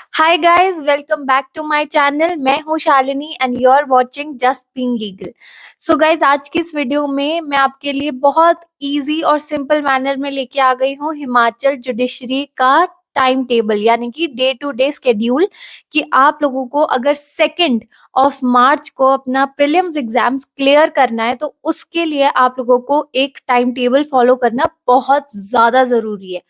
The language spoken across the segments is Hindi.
Hi guys, welcome back to my channel. मैं हूँ Shalini and you are watching just being legal. So guys, आज की इस वीडियो में मैं आपके लिए बहुत इजी और सिंपल मैनर में लेके आ गई हूँ हिमाचल जुडिशरी का टाइम टेबल, यानी कि डे टू डे स्केड्यूल, कि आप लोगों को अगर 2 मार्च को अपना प्रीलिम्स एग्जाम्स क्लियर करना है तो उसके लिए आप लोगों को एक टाइम टेबल फॉलो करना बहुत ज्यादा जरूरी है।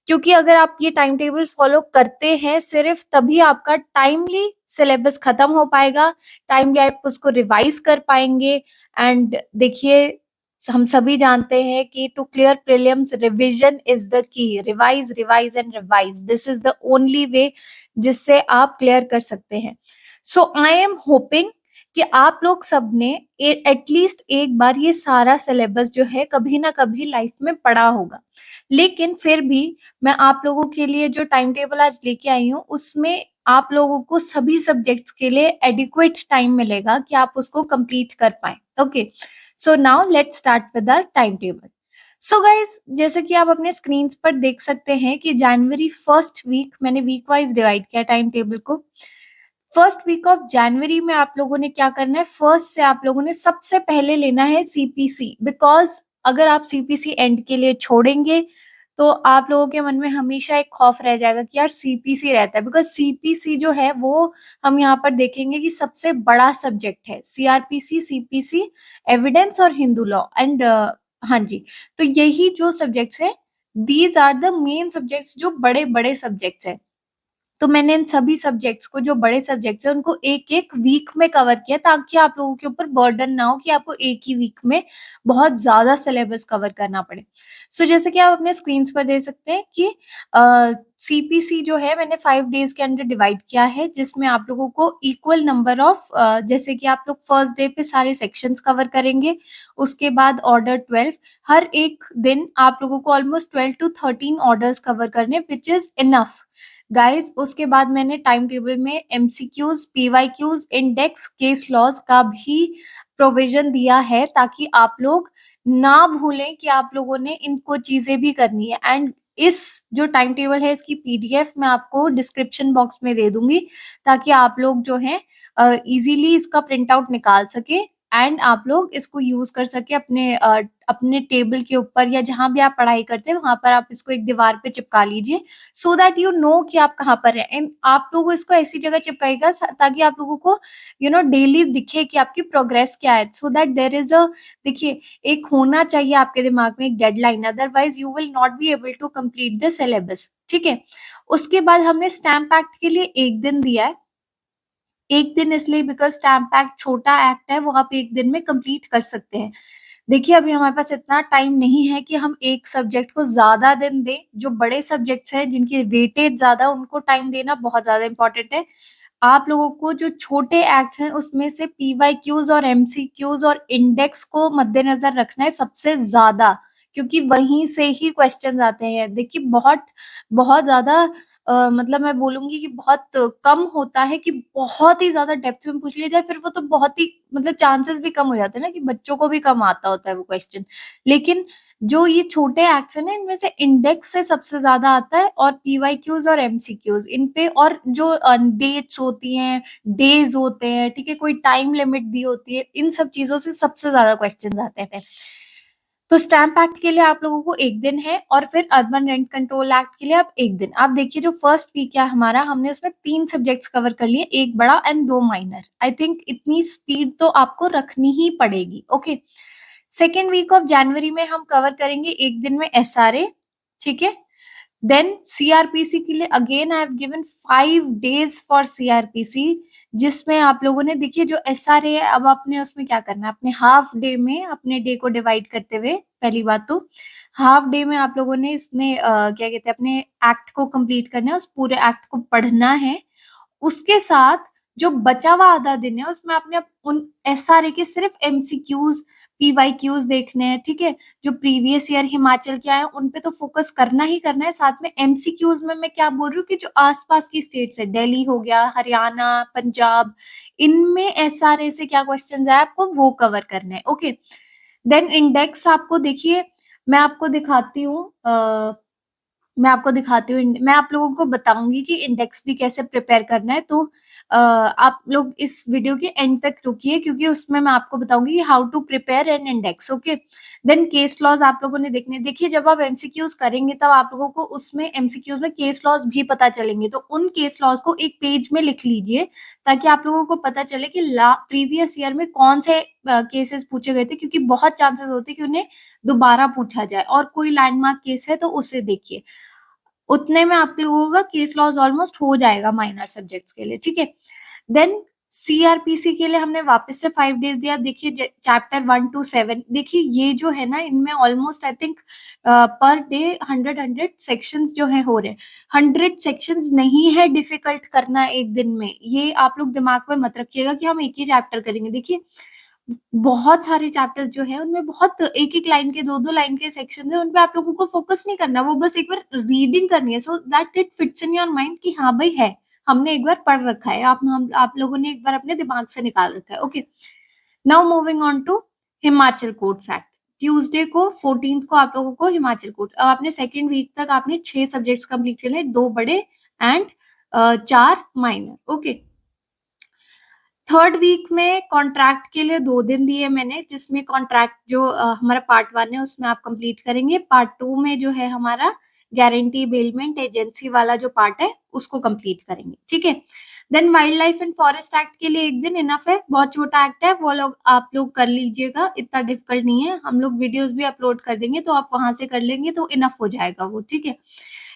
क्योंकि अगर आप ये टाइम टेबल फॉलो करते हैं सिर्फ तभी आपका टाइमली सिलेबस खत्म हो पाएगा, टाइमली आप उसको रिवाइज कर पाएंगे। एंड देखिए, हम सभी जानते हैं कि to clear prelims revision is the key. Revise revise and revise, this is the only way जिससे आप क्लियर कर सकते हैं। सो आई एम होपिंग कि आप लोग सबने एटलीस्ट एक बार ये सारा सिलेबस जो है कभी ना कभी लाइफ में पढ़ा होगा। लेकिन फिर भी मैं आप लोगों के लिए जो टाइम टेबल आज लेके आई हूँ उसमें आप लोगों को सभी सब्जेक्ट्स के लिए एडिक्वेट टाइम मिलेगा कि आप उसको कंप्लीट कर पाए। Okay, so now let's start with our time table. So guys, जैसे कि आप अपने स्क्रीन पर देख सकते हैं कि जनवरी फर्स्ट वीक मैंने वीक वाइज डिवाइड किया टाइम टेबल को। फर्स्ट वीक ऑफ जनवरी में आप लोगों ने क्या करना है, फर्स्ट से आप लोगों ने सबसे पहले लेना है सीपीसी। बिकॉज अगर आप सीपीसी एंड के लिए छोड़ेंगे तो आप लोगों के मन में हमेशा एक खौफ रह जाएगा कि यार सीपीसी रहता है। बिकॉज सीपीसी जो है वो हम यहाँ पर देखेंगे कि सबसे बड़ा सब्जेक्ट है। सीआरपीसी, सीपीसी, एविडेंस और हिंदू लॉ एंड हाँ जी, तो यही जो सब्जेक्ट्स हैं, these are the main subjects जो बड़े बड़े सब्जेक्ट्स हैं। तो मैंने इन सभी सब्जेक्ट्स को, जो बड़े सब्जेक्ट्स हैं, उनको एक एक वीक में कवर किया ताकि आप लोगों के ऊपर बर्डन ना हो कि आपको एक ही वीक में बहुत ज्यादा सिलेबस कवर करना पड़े। सो जैसे कि आप अपने स्क्रीन पर देख सकते हैं कि सीपीसी जो है मैंने 5 डेज के अंदर डिवाइड किया है, जिसमें आप लोगों को इक्वल नंबर ऑफ, जैसे कि आप लोग फर्स्ट डे पे सारे सेक्शंस कवर करेंगे, उसके बाद ऑर्डर 12, हर एक दिन आप लोगों को ऑलमोस्ट 12 to 13 ऑर्डर्स कवर करने, विच इज इनफ गाइस। उसके बाद मैंने टाइम टेबल में MCQs, PYQs, index, case laws का भी प्रोविजन दिया है ताकि आप लोग ना भूलें कि आप लोगों ने इनको चीजें भी करनी है। एंड इस जो टाइम टेबल है इसकी पीडीएफ मैं आपको डिस्क्रिप्शन बॉक्स में दे दूंगी ताकि आप लोग जो है इजीली इसका प्रिंट आउट निकाल सके एंड आप लोग इसको यूज कर सके अपने अपने टेबल के ऊपर या जहां भी आप पढ़ाई करते हैं वहां पर आप इसको एक दीवार पे चिपका लीजिए, सो दैट यू नो कि आप कहाँ पर हैं। एंड आप लोगों इसको ऐसी जगह चिपकाएगा ताकि आप लोगों को डेली दिखे कि आपकी प्रोग्रेस क्या है, so that there is a, देखिए, एक होना चाहिए आपके दिमाग में एक deadline, otherwise you will not be able to complete the syllabus. ठीक है, उसके बाद हमने स्टैम्प एक्ट के लिए एक दिन दिया है। एक दिन इसलिए बिकॉज स्टैम्प एक्ट छोटा एक्ट है, वो आप एक दिन में कंप्लीट कर सकते हैं। देखिए, अभी हमारे पास इतना टाइम नहीं है कि हम एक सब्जेक्ट को ज्यादा दिन दें। जो बड़े सब्जेक्ट्स हैं जिनकी वेटेज ज्यादा, उनको टाइम देना बहुत ज्यादा इंपॉर्टेंट है। आप लोगों को जो छोटे एक्ट हैं उसमें से पीवाईक्यूज और एमसीक्यूज और इंडेक्स को मद्देनजर रखना है सबसे ज्यादा, क्योंकि वहीं से ही क्वेश्चंस आते हैं। देखिए, बहुत बहुत ज्यादा मतलब मैं बोलूंगी कि बहुत कम होता है कि बहुत ही ज्यादा डेप्थ में पूछ लिया जाए, फिर वो तो बहुत ही मतलब चांसेस भी कम हो जाते हैं ना कि बच्चों को भी कम आता होता है वो क्वेश्चन। लेकिन जो ये छोटे एक्ट्स है ना, इनमें से इंडेक्स से सबसे ज्यादा आता है और पीवाईक्यूज और एमसीक्यूज इन पे, और जो डेट्स होती हैं, डेज होते हैं, ठीक है, कोई टाइम लिमिट दी होती है, इन सब चीजों से सबसे ज्यादा क्वेश्चन आते हैं। तो स्टैम्प एक्ट के लिए आप लोगों को एक दिन है और फिर अर्बन रेंट कंट्रोल एक्ट के लिए आप एक दिन। आप देखिए, जो फर्स्ट वीक है हमारा, हमने उसमें 3 सब्जेक्ट्स कवर कर लिए, एक बड़ा एंड 2 माइनर। आई थिंक इतनी स्पीड तो आपको रखनी ही पड़ेगी। Okay, second week of January में हम कवर करेंगे एक दिन में एसआरए। ठीक है, देन सीआरपीसी के लिए again I have given 5 days for CrPC, जिसमें आप लोगों ने, देखिए, जो एसआरए है, अब आपने उसमें क्या करना है, अपने हाफ डे में अपने डे को डिवाइड करते हुए, पहली बात तो हाफ डे में आप लोगों ने इसमें क्या कहते हैं, अपने एक्ट को कंप्लीट करना है, उस पूरे एक्ट को पढ़ना है। उसके साथ जो बचा हुआ आधा दिन है उसमें आपने उन एसआरए के सिर्फ एमसीक्यूज, पीवाईक्यूज देखने हैं। ठीक है, जो प्रीवियस ईयर हिमाचल के आए हैं उन पे तो फोकस करना ही करना है। साथ में एमसीक्यूज में मैं क्या बोल रही हूँ कि जो आसपास की स्टेट्स है, दिल्ली हो गया, हरियाणा, पंजाब, इनमें एसआरए से क्या क्वेश्चन आए आपको वो कवर करना है। ओके, देन इंडेक्स आपको, देखिए, मैं आपको दिखाती हूँ मैं आपको दिखाती हूँ, मैं आप लोगों को बताऊंगी कि इंडेक्स भी कैसे प्रिपेयर करना है। तो आप लोग इस वीडियो के एंड तक रुकिए, क्योंकि उसमें मैं आपको बताऊंगी how to prepare an index. Okay, then case laws आप लोगों ने देखने, देखिए जब आप एमसीक्यूज करेंगे तब आप लोगों को उसमें एमसीक्यूज में केस लॉज भी पता चलेंगे। तो उन केस लॉज को एक पेज में लिख लीजिए, ताकि आप लोगों को पता चले कि प्रीवियस ईयर में कौन से केसेस पूछे गए थे, क्योंकि बहुत चांसेस होते हैं कि उन्हें दोबारा पूछा जाए, और कोई लैंडमार्क केस है तो उसे देखिए। उतने में आप लोगों का केस लॉस ऑलमोस्ट हो जाएगा माइनर सब्जेक्ट्स के लिए, ठीक है। देन सीआरपीसी के लिए हमने वापस से 5 डेज दिया। देखिए चैप्टर 1 to 7, देखिए ये जो है ना, इनमें almost I think per day 100 sections जो है हो रहे हैं। 100 सेक्शंस नहीं है डिफिकल्ट करना एक दिन में, ये आप लोग दिमाग में मत रखिएगा कि हम एक ही चैप्टर करेंगे। देखिए बहुत सारे चैप्टर्स जो है उनमें बहुत एक एक लाइन के, दो दो लाइन के सेक्शन है, उनपे आप लोगों को फोकस नहीं करना, वो बस एक बार रीडिंग करनी है, so that it fits in your mind कि हाँ भाई है, हमने एक बार पढ़ रखा है, आप लोगों ने एक बार अपने दिमाग से निकाल रखा है। Okay, now moving on to Himachal courts act. Tuesday को 14th को आप लोगों को हिमाचल कोर्ट, अब आपने सेकेंड वीक तक आपने 6 सब्जेक्ट्स कंप्लीट कर लिए, 2 बड़े and 4 minor. Okay, third week में कॉन्ट्रैक्ट के लिए 2 दिन दिए मैंने, जिसमें कॉन्ट्रैक्ट जो हमारा पार्ट 1 है उसमें आप कंप्लीट करेंगे। पार्ट 2 में जो है हमारा गारंटी बेलमेंट एजेंसी वाला जो पार्ट है उसको कंप्लीट करेंगे, ठीक है। Then wildlife and forest act के लिए 1 दिन इनफ है, बहुत छोटा एक्ट है, वो लोग आप लोग कर लीजिएगा, इतना डिफिकल्ट नहीं है। हम लोग वीडियोस भी अपलोड कर देंगे तो आप वहां से कर लेंगे तो इनफ हो जाएगा वो, ठीक है।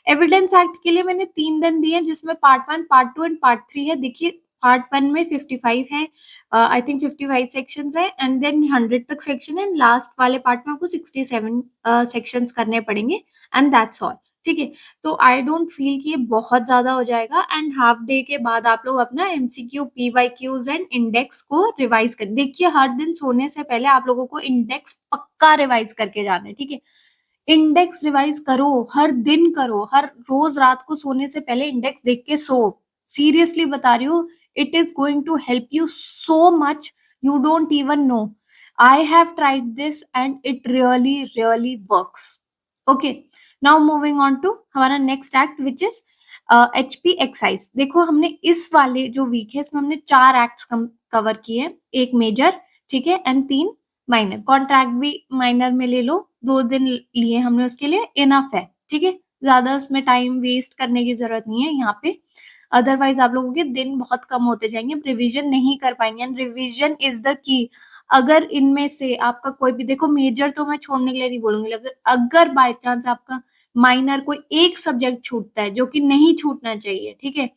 एविडेंस एक्ट के लिए मैंने 3 दिन दिए, जिसमें पार्ट 1, पार्ट 2 एंड पार्ट 3 है। देखिए पार्ट 1 में 55 है, आई थिंक 55 सेक्शंस है, एंड देन 100 तक सेक्शन है, लास्ट वाले पार्ट में आपको 67 सेक्शंस करने पड़ेंगे, एंड दैट्स ऑल, ठीक है। तो आई डोंट फील कि ये बहुत ज्यादा हो जाएगा, एंड हाफ डे के बाद आप लोग अपना एमसीक्यू, पीवाईक्यूज एंड इंडेक्स को रिवाइज कर, देखिए हर दिन सोने से पहले आप लोगों को इंडेक्स पक्का रिवाइज करके जाना है, ठीक है। इंडेक्स रिवाइज करो, हर दिन करो, हर रोज रात को सोने से पहले इंडेक्स देख के सो। सीरियसली बता रही हूँ, it is going to help you so much, you don't even know. I have tried this and it really works. Okay, now moving on to हमारा next act which is HP excise. देखो हमने इस वाले जो वीक है इसमें हमने 4 एक्ट्स कवर किए, एक मेजर, ठीक है, एंड 3 माइनर। कॉन्ट्रैक्ट भी माइनर में ले लो, 2 दिन लिए हमने उसके लिए, इनफ है, ठीक है। ज्यादा उसमें टाइम वेस्ट करने की जरूरत नहीं है यहाँ पे, अदरवाइज आप लोगों के दिन बहुत कम होते जाएंगे, रिवीजन नहीं कर पाएंगे, एंड रिवीजन इज द की। अगर इनमें से आपका कोई भी, देखो मेजर तो मैं छोड़ने के लिए नहीं बोलूंगी, अगर बाय चांस आपका माइनर कोई एक सब्जेक्ट छूटता है, जो कि नहीं छूटना चाहिए, ठीक है,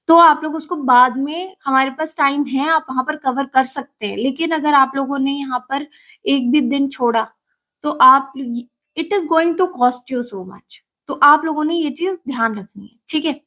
तो आप लोग उसको बाद में, हमारे पास टाइम है, आप वहां पर कवर कर सकते हैं। लेकिन अगर आप लोगों ने यहाँ पर एक भी दिन छोड़ा तो आप, it is going to cost you so much, तो आप लोगों ने ये चीज ध्यान रखनी है, ठीक है।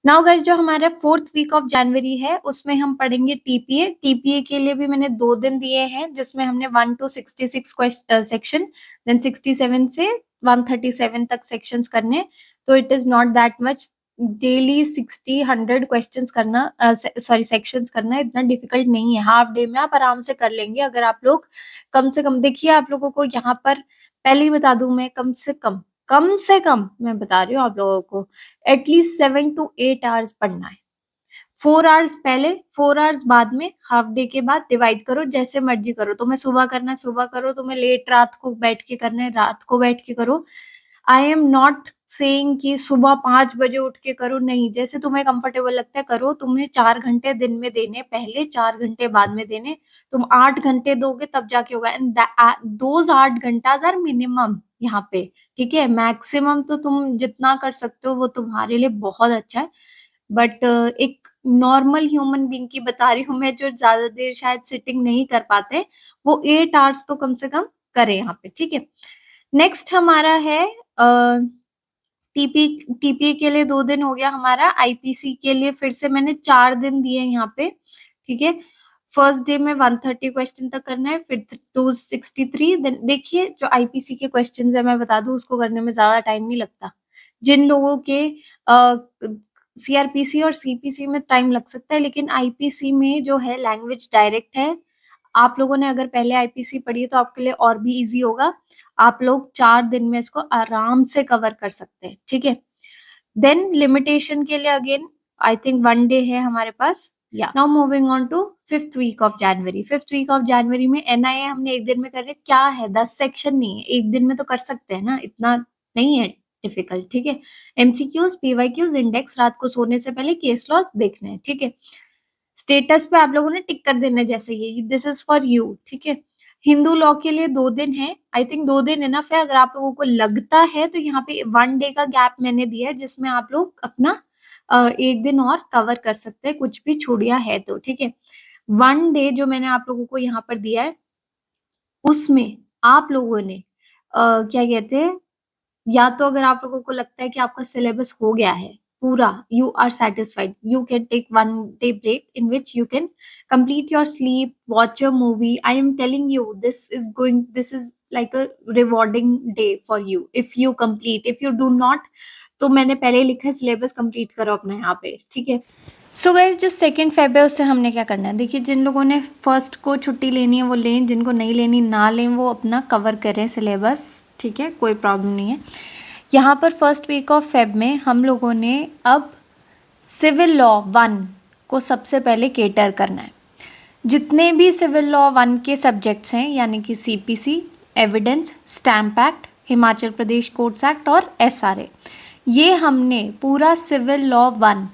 नाउ गाइस, जो हमारा 4th वीक ऑफ जनवरी है उसमें हम पढ़ेंगे टीपीए। टीपीए के लिए भी मैंने 2 दिन दिए हैं, जिसमें हमने 1 to 66 सेक्शन, देन 67 से 137 तक सेक्शंस करने। तो it is not that much, daily 60-100 questions करना, सॉरी सेक्शंस करना इतना डिफिकल्ट नहीं है, हाफ डे में आप आराम से कर लेंगे। अगर आप लोग कम से कम, देखिए आप लोगों को यहाँ पर पहले ही बता दूं मैं, कम से कम मैं बता रही हूँ आप लोगों को एटलीस्ट 7 to 8 आवर्स पढ़ना है। 4 आवर्स पहले, 4 आवर्स बाद में, हाफ डे के बाद डिवाइड करो, जैसे मर्जी करो। तुम्हें सुबह करना है सुबह करो, तुम्हें लेट रात को बैठ के करना है रात को बैठ के करो। आई एम नॉट सेइंग कि सुबह 5 बजे उठ के करो, नहीं, जैसे तुम्हें कंफर्टेबल लगता है करो। तुमने 4 घंटे दिन में देने, पहले 4 घंटे बाद में देने, तुम 8 घंटे दोगे तब जाके होगा, एंड दोज 8 घंटाज आर मिनिमम यहाँ पे, ठीक है। मैक्सिमम तो तुम जितना कर सकते हो वो तुम्हारे लिए बहुत अच्छा है, बट एक नॉर्मल ह्यूमन बीइंग की बता रही हूँ मैं, जो ज्यादा देर शायद सिटिंग नहीं कर पाते, वो 8 आवर्स तो कम से कम करे यहाँ पे, ठीक है। नेक्स्ट हमारा है टीपी के लिए 2 दिन हो गया हमारा। आईपीसी के लिए फिर से मैंने 4 दिन दिए यहाँ पे, ठीक है। फर्स्ट डे में 130 क्वेश्चन तक करना है, फिर 263। देन देखिए जो आईपीसी के क्वेश्चन है मैं बता दूं, उसको करने में ज्यादा टाइम नहीं लगता। जिन लोगों के सीआरपीसी और सीपीसी में टाइम लग सकता है, लेकिन आईपीसी में जो है लैंग्वेज डायरेक्ट है, आप लोगों ने अगर पहले आईपीसी पढ़ी है तो आपके लिए और भी ईज़ी होगा। आप लोग 4 दिन में इसको आराम से कवर कर सकते हैं, ठीक है? देन लिमिटेशन के लिए अगेन आई थिंक 1 डे है हमारे पास। या now moving on to 5th week of January. 5th week of January में एनआईए हमने 1 दिन में कर लिया। क्या है, 10 सेक्शन नहीं है, 1 दिन में तो कर सकते हैं ना, इतना नहीं है डिफिकल्ट, ठीक है? एमसीक्यूज, पीवाईक्यूज, इंडेक्स, रात को सोने से पहले केस लॉस देखने हैं, ठीक है? स्टेटस पे आप लोगों ने टिक कर देना जैसे ये, दिस इज फॉर यू, ठीक है? हिंदू लॉ के लिए 2 दिन है, आई थिंक 2 दिन इनफ है। अगर आप लोगों को लगता है तो यहाँ पे 1 डे का गैप मैंने दिया है जिसमें आप लोग अपना 1 दिन और कवर कर सकते हैं, कुछ भी छूट गया है तो, ठीक है? 1 डे जो मैंने आप लोगों को यहाँ पर दिया है, उसमें आप लोगों ने क्या कहते हैं, या तो अगर आप लोगों को लगता है कि आपका सिलेबस हो गया है पूरा, you are satisfied, you can take 1 day break in which you can complete your sleep, watch your movie. I am telling you this is like a rewarding day for you if you complete. If you do not, तो मैंने पहले ही लिखा है सिलेबस कंप्लीट करो अपना यहाँ पे, ठीक है? सो गाइज जो 2 फेब है उससे हमने क्या करना है, देखिए जिन लोगों ने फर्स्ट को छुट्टी लेनी है वो लें, जिनको नहीं लेनी ना लें, वो अपना कवर करें सिलेबस, ठीक है? कोई प्रॉब्लम नहीं है। यहाँ पर 1st वीक ऑफ फेब में हम लोगों ने अब सिविल लॉ 1 को सबसे पहले केटर करना है। जितने भी सिविल लॉ 1 के सब्जेक्ट्स हैं, यानी कि CPC, evidence, stamp act, Himachal Pradesh courts act और एसआरए, ये हमने पूरा सिविल लॉ 1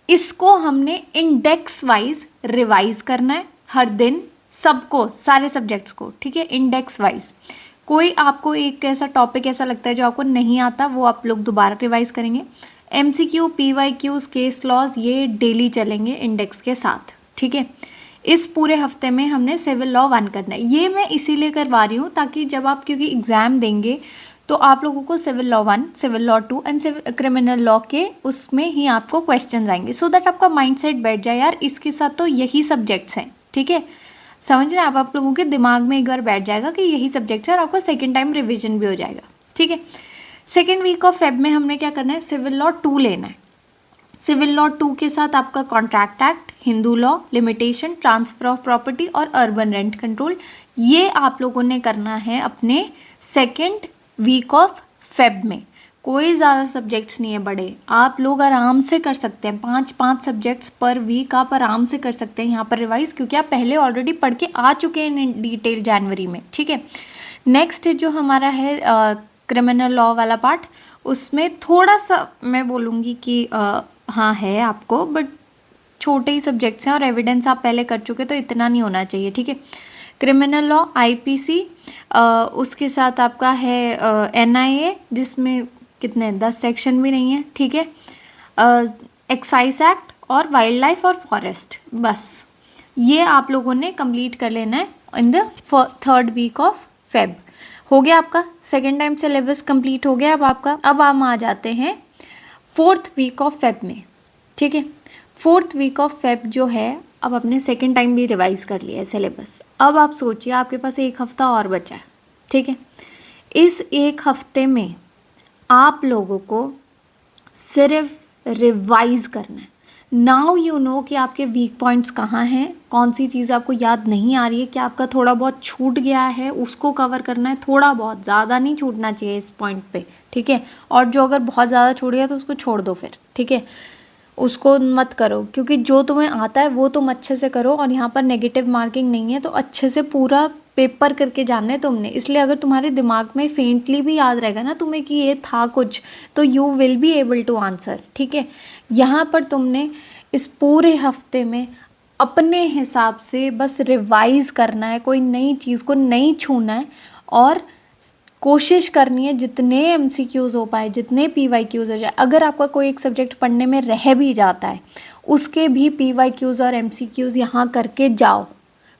इसको हमने इंडेक्स वाइज रिवाइज करना है हर दिन, सबको, सारे सब्जेक्ट्स को, ठीक है? Index wise. कोई आपको एक ऐसा टॉपिक ऐसा लगता है जो आपको नहीं आता, वो आप लोग दोबारा रिवाइज करेंगे। एमसीक्यू, पीवाईक्यूज, केस लॉज, ये डेली चलेंगे इंडेक्स के साथ, ठीक है? इस पूरे हफ्ते में हमने सिविल लॉ 1 करना है। ये मैं इसीलिए करवा रही हूँ ताकि जब आप, क्योंकि एग्जाम देंगे तो आप लोगों को civil law 1, civil law 2 and criminal law के उसमें ही आपको क्वेश्चन आएंगे, सो दैट आपका माइंडसेट बैठ जाए, यार इसके साथ तो यही सब्जेक्ट्स हैं, ठीक है? समझ रहे हैं आप लोगों के दिमाग में एक बार बैठ जाएगा कि यही सब्जेक्ट्स है और आपका सेकेंड टाइम रिविजन भी हो जाएगा, ठीक है? 2nd वीक ऑफ फेब में हमने क्या करना है, सिविल लॉ 2 लेना है। सिविल लॉ 2 के साथ आपका contract act, Hindu law, limitation, transfer of property और अर्बन रेंट कंट्रोल, ये आप लोगों ने करना है अपने 2nd वीक ऑफ फेब में। कोई ज़्यादा सब्जेक्ट्स नहीं है बड़े, आप लोग आराम से कर सकते हैं, 5 सब्जेक्ट्स पर वीक आप आराम से कर सकते हैं यहाँ पर रिवाइज, क्योंकि आप पहले ऑलरेडी पढ़ के आ चुके हैं इन डिटेल जनवरी में, ठीक है? नेक्स्ट जो हमारा है क्रिमिनल लॉ वाला पार्ट, उसमें थोड़ा सा मैं बोलूँगी कि हाँ है आपको, बट छोटे ही सब्जेक्ट्स हैं और एविडेंस आप पहले कर चुके तो इतना नहीं होना चाहिए, ठीक है? क्रिमिनल लॉ, आईपीसी, उसके साथ आपका है एनआईए जिसमें कितने 10 सेक्शन भी नहीं है, ठीक है? एक्साइज एक्ट और वाइल्ड लाइफ और फॉरेस्ट, बस ये आप लोगों ने कंप्लीट कर लेना है in the 3rd week of Feb. हो गया आपका सेकेंड टाइम सिलेबस कंप्लीट हो गया अब आपका। अब हम आ जाते हैं 4th वीक ऑफ फेब में, ठीक है? 4th वीक ऑफ फेब जो है, अब अपने सेकेंड टाइम भी रिवाइज कर लिया है सिलेबस। अब आप सोचिए आपके पास 1 हफ्ता और बचा है, ठीक है? इस 1 हफ्ते में आप लोगों को सिर्फ रिवाइज करना है। नाउ यू नो कि आपके वीक पॉइंट्स कहाँ हैं, कौन सी चीज़ आपको याद नहीं आ रही है, कि आपका थोड़ा बहुत छूट गया है, उसको कवर करना है। थोड़ा बहुत, ज़्यादा नहीं छूटना चाहिए इस पॉइंट पे, ठीक है? और जो अगर बहुत ज़्यादा छूट गया तो उसको छोड़ दो फिर, ठीक है? उसको मत करो, क्योंकि जो तुम्हें आता है वो तुम अच्छे से करो, और यहाँ पर नेगेटिव मार्किंग नहीं है, तो अच्छे से पूरा पेपर करके जाना है तुमने। इसलिए अगर तुम्हारे दिमाग में फेंटली भी याद रहेगा ना तुम्हें कि ये था कुछ, तो you will be able to answer, ठीक है? यहाँ पर तुमने इस पूरे हफ्ते में अपने हिसाब से बस रिवाइज करना है, कोई नई चीज़ को नहीं छूना है, और कोशिश करनी है जितने एमसीक्यूज़ हो पाए, जितने पीवाईक्यूज़ हो जाए। अगर आपका कोई एक सब्जेक्ट पढ़ने में रह भी जाता है, उसके भी पीवाईक्यूज़ और एमसीक्यूज़ यहाँ करके जाओ,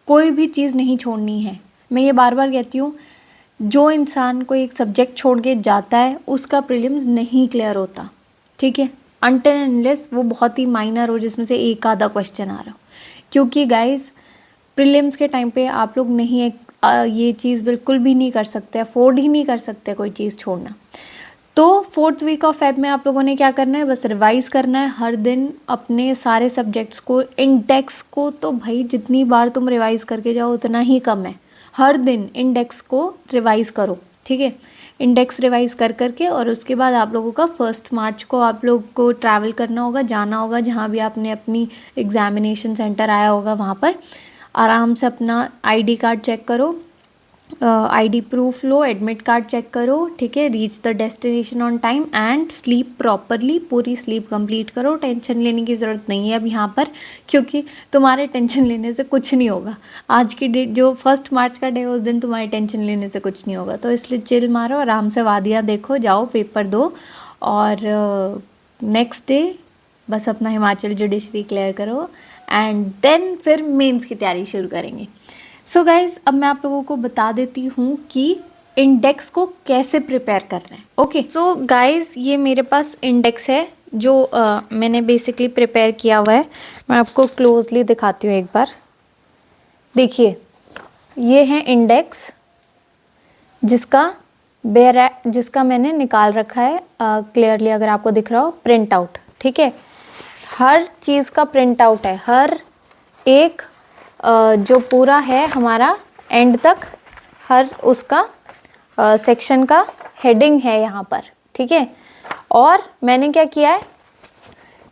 कोई भी चीज़ नहीं छोड़नी है। मैं ये बार बार कहती हूँ, जो इंसान कोई एक सब्जेक्ट छोड़ के जाता है उसका प्रीलिम्स नहीं क्लियर होता, ठीक है? अनटिल अनलेस वो बहुत ही माइनर हो, जिसमें से एक आधा क्वेश्चन आ रहा हो। क्योंकि गाइज प्रीलिम्स के टाइम पे आप लोग नहीं ये चीज़ बिल्कुल भी नहीं कर सकते, अफोर्ड ही नहीं कर सकते कोई चीज़ छोड़ना। तो 4th वीक ऑफ फेब में आप लोगों ने क्या करना है, बस रिवाइज़ करना है हर दिन अपने सारे सब्जेक्ट्स को। इंडेक्स को तो भाई जितनी बार तुम रिवाइज़ करके जाओ उतना ही कम है। हर दिन इंडेक्स को रिवाइज़ करो, ठीक है। इंडेक्स रिवाइज़ कर करके और उसके बाद आप लोगों का 1 मार्च को आप लोग को ट्रैवल करना होगा, जाना होगा जहाँ भी आपने अपनी एग्जामिनेशन सेंटर आया होगा वहाँ पर। आराम से अपना आईडी कार्ड चेक करो, आईडी प्रूफ लो, एडमिट कार्ड चेक करो, ठीक है। Reach the destination on time and sleep properly, पूरी स्लीप कंप्लीट करो। टेंशन लेने की ज़रूरत नहीं है अब यहाँ पर, क्योंकि तुम्हारे टेंशन लेने से कुछ नहीं होगा। आज की डेट जो 1 मार्च का डे है उस दिन तुम्हारी टेंशन लेने से कुछ नहीं होगा। तो इसलिए चिल मारो, आराम से वादियाँ देखो, जाओ पेपर दो और नेक्स्ट डे बस अपना हिमाचल जुडिशरी क्लियर करो एंड देन फिर मेंस की तैयारी शुरू करेंगे। सो गाइज़ अब मैं आप लोगों को बता देती हूँ कि इंडेक्स को कैसे प्रिपेयर करना है। ओके, सो गाइज़ ये मेरे पास इंडेक्स है जो मैंने बेसिकली प्रिपेयर किया हुआ है। मैं आपको क्लोजली दिखाती हूँ एक बार। देखिए ये है इंडेक्स जिसका मैंने निकाल रखा है क्लियरली, अगर आपको दिख रहा हो, प्रिंट आउट, ठीक है। हर चीज़ का प्रिंट आउट है, हर एक जो पूरा है हमारा एंड तक, हर उसका सेक्शन का हेडिंग है यहाँ पर, ठीक है। और मैंने क्या किया है,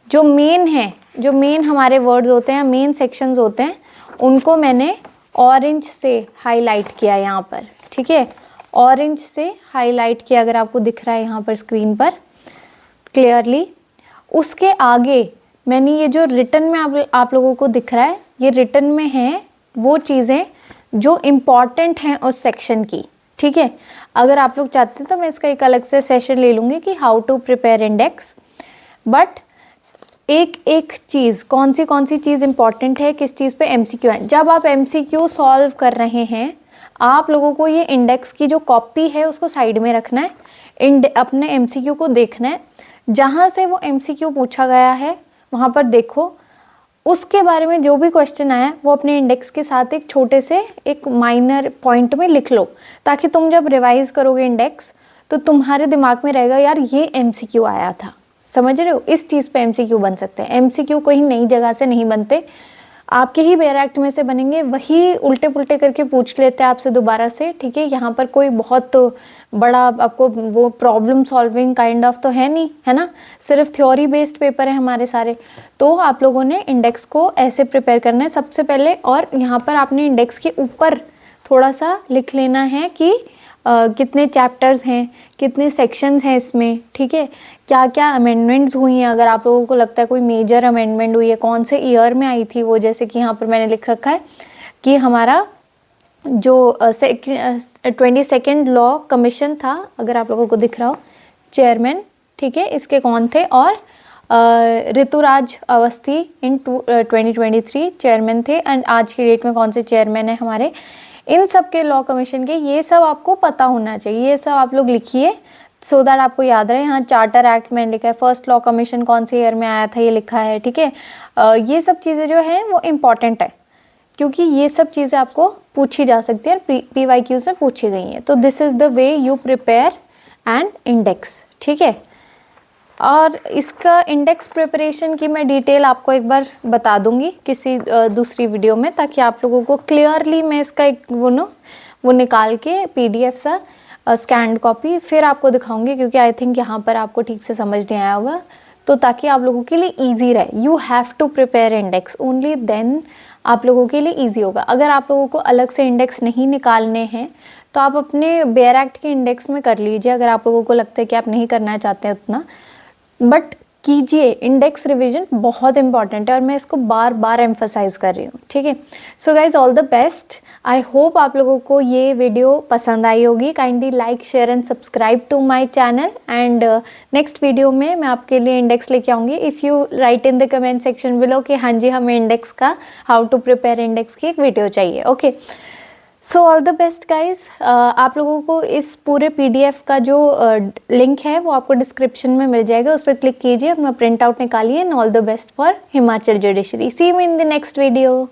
जो मेन हमारे वर्ड्स होते हैं, मेन सेक्शंस होते हैं, उनको मैंने ऑरेंज से हाईलाइट किया यहाँ पर, ठीक है। ऑरेंज से हाईलाइट किया, अगर आपको दिख रहा है यहाँ पर स्क्रीन पर क्लियरली। उसके आगे मैंने ये जो रिटन में आप लोगों को दिख रहा है, ये रिटन में है वो चीज़ें जो इम्पॉर्टेंट हैं उस सेक्शन की, ठीक है। अगर आप लोग चाहते हैं तो मैं इसका एक अलग से सेशन ले लूँगी कि how to prepare index. But एक चीज़, कौन सी चीज़ इंपॉर्टेंट है, किस चीज़ पे एमसीक्यू है। जब आप एमसीक्यू सॉल्व कर रहे हैं, आप लोगों को ये इंडेक्स की जो कॉपी है उसको साइड में रखना है, अपने एमसीक्यू को देखना है। जहाँ से वो एमसीक्यू पूछा गया है वहाँ पर देखो, उसके बारे में जो भी क्वेश्चन आया वो अपने इंडेक्स के साथ एक छोटे से एक माइनर पॉइंट में लिख लो, ताकि तुम जब रिवाइज करोगे इंडेक्स तो तुम्हारे दिमाग में रहेगा यार ये एमसीक्यू आया था। समझ रहे हो, इस चीज़ पे एमसीक्यू बन सकते हैं। एमसीक्यू कोई नई जगह से नहीं बनते, आपके ही बेयर एक्ट में से बनेंगे, वही उल्टे पुल्टे करके पूछ लेते हैं आपसे दोबारा से, ठीक है। यहाँ पर कोई बहुत बड़ा आपको वो प्रॉब्लम सॉल्विंग काइंड ऑफ तो है नहीं, है ना, सिर्फ थ्योरी बेस्ड पेपर है हमारे सारे। तो आप लोगों ने इंडेक्स को ऐसे प्रिपेयर करना है सबसे पहले, और यहाँ पर आपने इंडेक्स के ऊपर थोड़ा सा लिख लेना है कि कितने चैप्टर्स हैं, कितने सेक्शंस हैं इसमें, ठीक है, क्या क्या अमेंडमेंट्स हुई हैं। अगर आप लोगों को लगता है कोई मेजर अमेंडमेंट हुई है, कौन से ईयर में आई थी वो, जैसे कि यहाँ पर मैंने लिख रखा है कि हमारा जो 22nd लॉ कमीशन था, अगर आप लोगों को दिख रहा हो, चेयरमैन, ठीक है, इसके कौन थे, और ऋतुराज अवस्थी इन 2023 चेयरमैन थे, एंड आज की डेट में कौन से चेयरमैन है हमारे, इन सब के लॉ कमीशन के, ये सब आपको पता होना चाहिए। ये सब आप लोग लिखिए सो दैट आपको याद रहे। यहाँ चार्टर एक्ट में लिखा है, फर्स्ट लॉ कमीशन कौन से ईयर में आया था, ये लिखा है, ठीक है। ये सब चीज़ें जो हैं वो इम्पॉर्टेंट है, क्योंकि ये सब चीज़ें आपको पूछी जा सकती हैं, PYQs में पूछी गई हैं। तो this is the way you prepare an index, ठीक है। और इसका इंडेक्स प्रिपरेशन की मैं डिटेल आपको एक बार बता दूंगी किसी दूसरी वीडियो में, ताकि आप लोगों को क्लियरली मैं इसका एक वो निकाल के PDF सा स्कैन्ड कॉपी फिर आपको दिखाऊंगी, क्योंकि आई थिंक यहाँ पर आपको ठीक से समझ नहीं आया होगा। तो ताकि आप लोगों के लिए ईजी रहे, you have to prepare index, only then आप लोगों के लिए ईजी होगा। अगर आप लोगों को अलग से इंडेक्स नहीं निकालने हैं तो आप अपने बेयर एक्ट के इंडेक्स में कर लीजिए, अगर आप लोगों को लगता है कि आप नहीं करना चाहते हैं उतना, बट कीजिए। इंडेक्स रिवीजन बहुत इंपॉर्टेंट है और मैं इसको बार बार एम्फसाइज कर रही हूँ, ठीक है। So guys all the best. I hope आप लोगों को ये वीडियो पसंद आई होगी। Kindly like, share and subscribe to my channel, and next video में मैं आपके लिए इंडेक्स लेके आऊँगी। If you write in the comment section below कि हाँ जी हमें इंडेक्स का, हाउ टू प्रिपेयर इंडेक्स की एक वीडियो चाहिए। Okay, so all the best guys. आप लोगों को इस पूरे PDF का जो लिंक है वो आपको डिस्क्रिप्शन में मिल जाएगा, उस पर क्लिक कीजिए, अपना प्रिंट आउट निकालिए, and all the best for Himachal judiciary. See you in the next video.